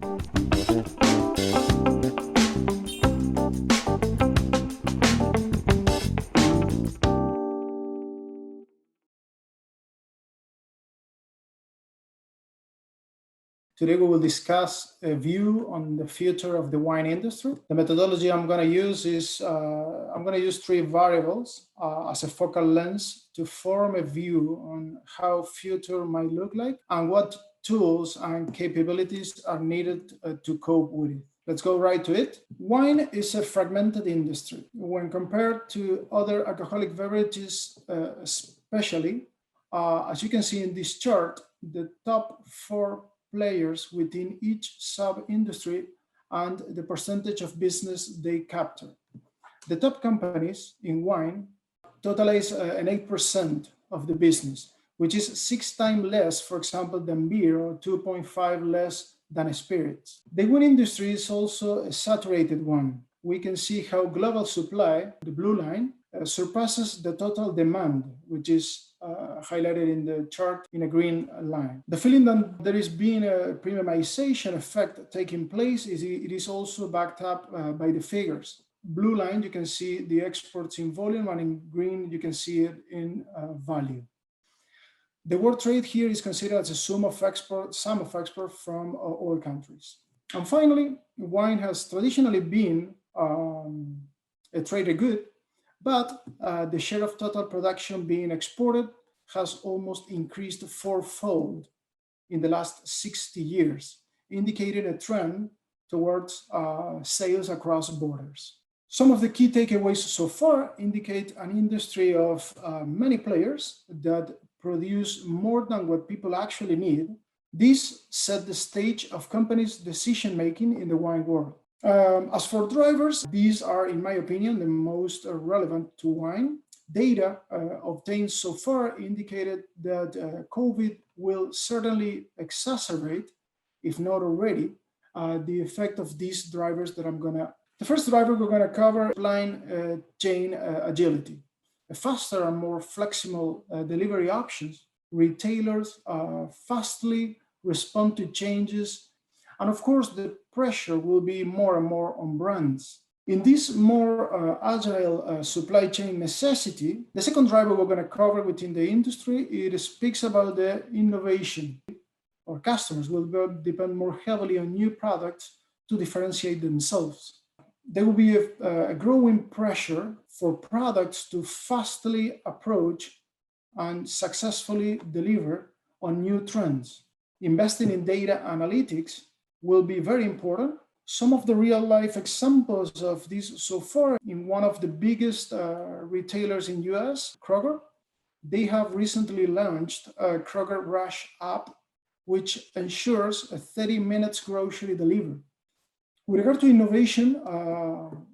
Today we will discuss a view on the future of the wine industry. The methodology I'm going to use is I'm going to use three variables as a focal lens to form a view on how future might look like and what tools and capabilities are needed to cope with it. Let's go right to it. Wine is a fragmented industry. When compared to other alcoholic beverages, especially, as you can see in this chart, the top four players within each sub-industry and the percentage of business they capture. The top companies in wine totalize an 8% of the business, which is 6 times less, for example, than beer, or 2.5 less than spirits. The wine industry is also a saturated one. We can see how global supply, the blue line, surpasses the total demand, which is highlighted in the chart in a green line. The feeling that there is being a premiumization effect taking place it is also backed up by the figures. Blue line, you can see the exports in volume, and in green, you can see it in value. The world trade here is considered as a sum of export from all countries. And finally, wine has traditionally been a traded good, but the share of total production being exported has almost increased fourfold in the last 60 years, indicating a trend towards sales across borders. Some of the key takeaways so far indicate an industry of many players that produce more than what people actually need. This set the stage of companies' decision-making in the wine world. As for drivers, these are, in my opinion, the most relevant to wine. Data obtained so far indicated that COVID will certainly exacerbate, if not already, the effect of these drivers that The first driver we're going to cover is supply chain agility. A faster and more flexible delivery options, retailers fastly respond to changes. And of course, the pressure will be more and more on brands. In this more agile supply chain necessity, the second driver we're going to cover within the industry, it speaks about the innovation. Our customers will depend more heavily on new products to differentiate themselves. There will be a growing pressure for products to fastly approach and successfully deliver on new trends. Investing in data analytics will be very important. Some of the real-life examples of this so far, in one of the biggest retailers in US, Kroger, they have recently launched a Kroger Rush app, which ensures a 30 minutes grocery delivery. With regard to innovation,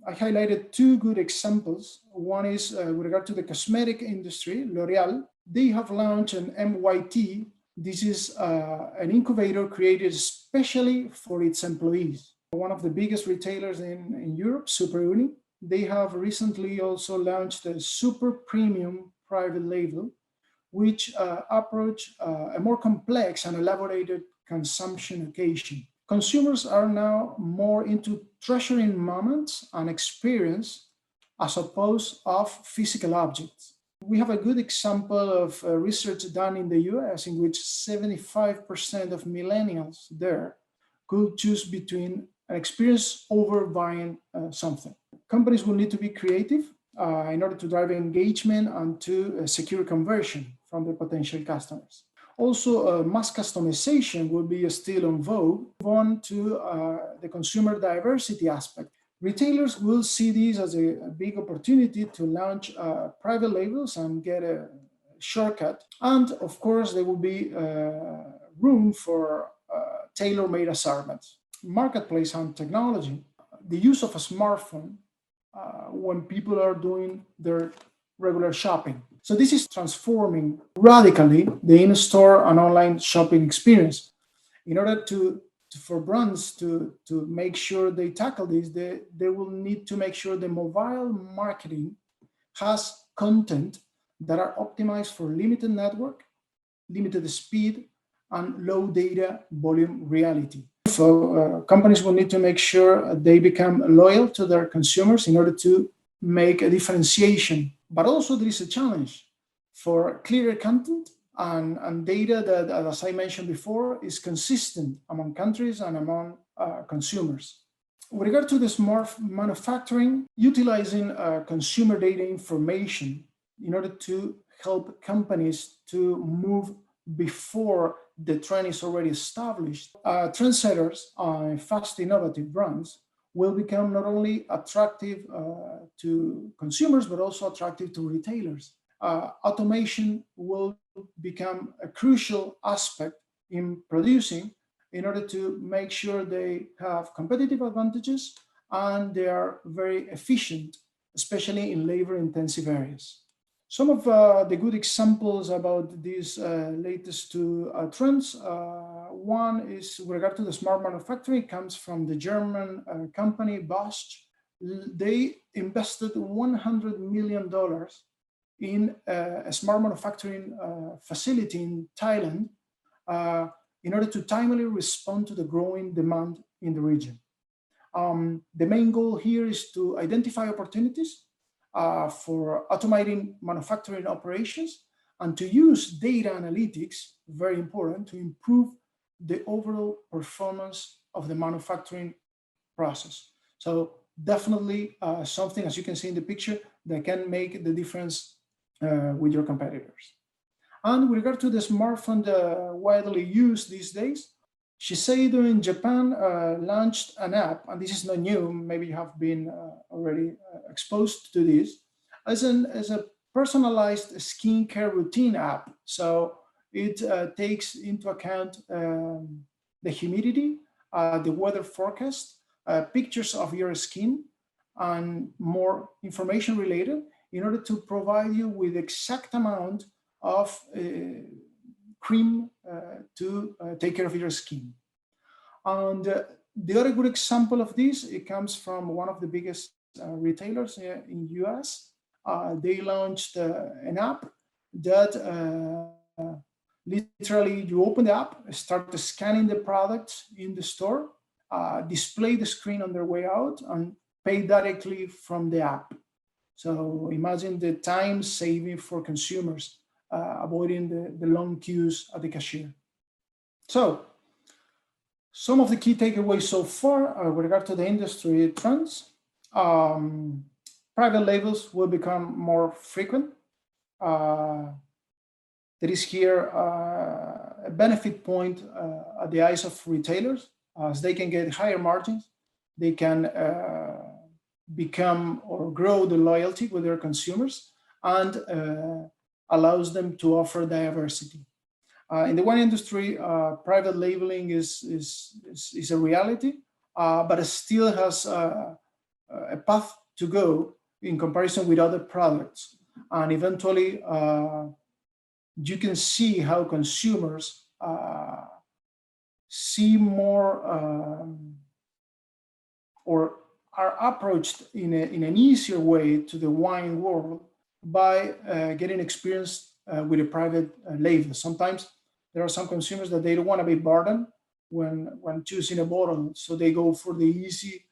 I highlighted two good examples. One is with regard to the cosmetic industry, L'Oreal. They have launched an MYT. This is an incubator created especially for its employees. One of the biggest retailers in Europe, Super Uni, they have recently also launched a super premium private label, which approach a more complex and elaborated consumption occasion. Consumers are now more into treasuring moments and experience as opposed of physical objects. We have a good example of research done in the US in which 75% of millennials there could choose between an experience over buying something. Companies will need to be creative in order to drive engagement and to secure conversion from the potential customers. Also, mass customization will be still on vogue. Move on to the consumer diversity aspect. Retailers will see this as a big opportunity to launch private labels and get a shortcut. And of course, there will be room for tailor-made assortments. Marketplace and technology, the use of a smartphone when people are doing their regular shopping. So this is transforming radically the in-store and online shopping experience. In order for brands to make sure they tackle this, they will need to make sure the mobile marketing has content that are optimized for limited network, limited speed, and low data volume reality. companies will need to make sure they become loyal to their consumers in order to make a differentiation. But also there is a challenge for clearer content and data that, as I mentioned before, is consistent among countries and among consumers. With regard to the smart manufacturing, utilizing consumer data information in order to help companies to move before the trend is already established, trendsetters and fast innovative brands will become not only attractive to consumers, but also attractive to retailers. Automation will become a crucial aspect in producing in order to make sure they have competitive advantages and they are very efficient, especially in labor-intensive areas. Some of the good examples about these latest two trends. One is with regard to the smart manufacturing, comes from the German company Bosch. They invested $100 million in a smart manufacturing facility in Thailand in order to timely respond to the growing demand in the region. The main goal here is to identify opportunities for automating manufacturing operations and to use data analytics, very important, to improve the overall performance of the manufacturing process. So definitely something, as you can see in the picture, that can make the difference with your competitors. And with regard to the smartphone widely used these days, Shiseido in Japan launched an app, and this is not new, maybe you have been already exposed to this, as a personalized skincare routine app. So it takes into account the humidity, the weather forecast, pictures of your skin, and more information related in order to provide you with exact amount of cream to take care of your skin. And the other good example of this, it comes from one of the biggest retailers in US. They launched an app that literally you open the app, start scanning the products in the store, display the screen on their way out, and pay directly from the app. So imagine the time saving for consumers, avoiding the long queues at the cashier. So some of the key takeaways so far with regard to the industry trends. Private labels will become more frequent. There is here a benefit point at the eyes of retailers, as they can get higher margins. They can become or grow the loyalty with their consumers and allows them to offer diversity. In the wine industry, private labeling is a reality, but it still has a path to go in comparison with other products. And eventually, you can see how consumers see more or are approached in an easier way to the wine world by getting experience with a private label. Sometimes there are some consumers that they don't want to be burdened when choosing a bottle, so they go for the easy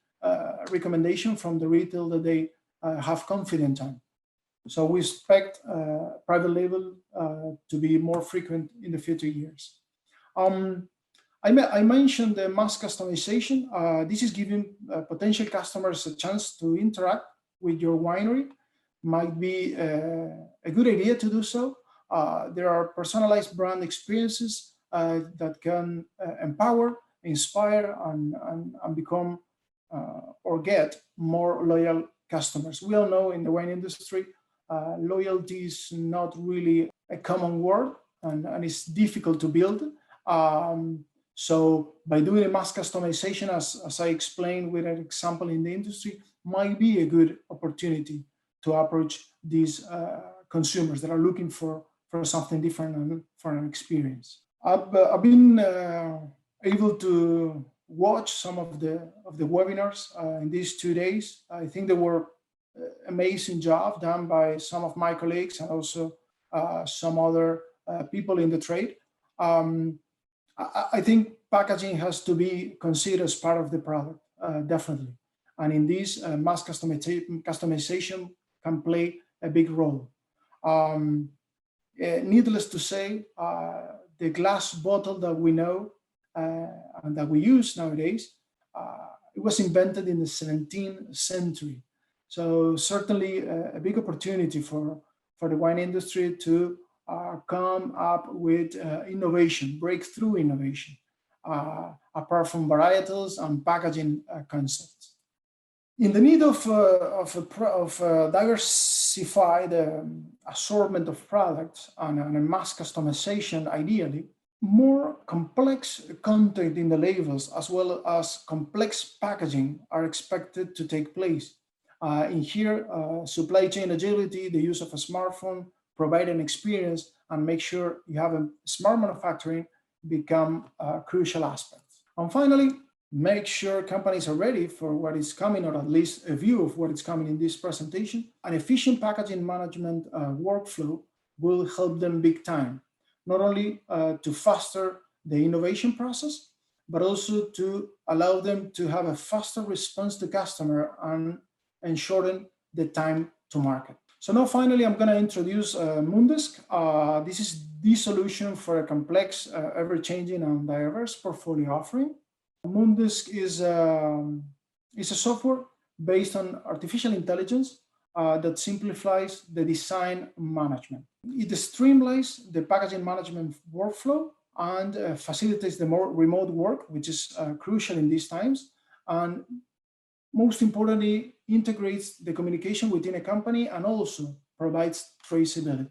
recommendation from the retail that they have confidence in. So we expect private label to be more frequent in the future years. I mentioned the mass customization. This is giving potential customers a chance to interact with your winery. Might be a good idea to do so. There are personalized brand experiences that can empower, inspire, and become or get more loyal customers. We all know in the wine industry, loyalty is not really a common word, and it's difficult to build. So by doing a mass customization, as I explained with an example in the industry, might be a good opportunity to approach these consumers that are looking for something different and for an experience. I've been able to watch some of the webinars in these 2 days. I think they were amazing job done by some of my colleagues and also some other people in the trade. I think packaging has to be considered as part of the product, definitely. And in this, mass customization can play a big role. Needless to say, the glass bottle that we know and that we use nowadays, it was invented in the 17th century. So certainly a big opportunity for the wine industry to come up with innovation, breakthrough innovation, apart from varietals and packaging concepts. In the need of diversified assortment of products and a mass customization, ideally, more complex content in the labels as well as complex packaging are expected to take place. In here, supply chain agility, the use of a smartphone, provide an experience and make sure you have a smart manufacturing become crucial aspects. And finally, make sure companies are ready for what is coming, or at least a view of what is coming in this presentation. An efficient packaging management workflow will help them big time, not only to foster the innovation process, but also to allow them to have a faster response to customer and shorten the time to market. So now finally, I'm going to introduce MoonDesk. This is the solution for a complex, ever-changing and diverse portfolio offering. MoonDesk is a software based on artificial intelligence that simplifies the design management. It streamlines the packaging management workflow and facilitates the more remote work, which is crucial in these times. And most importantly, integrates the communication within a company and also provides traceability.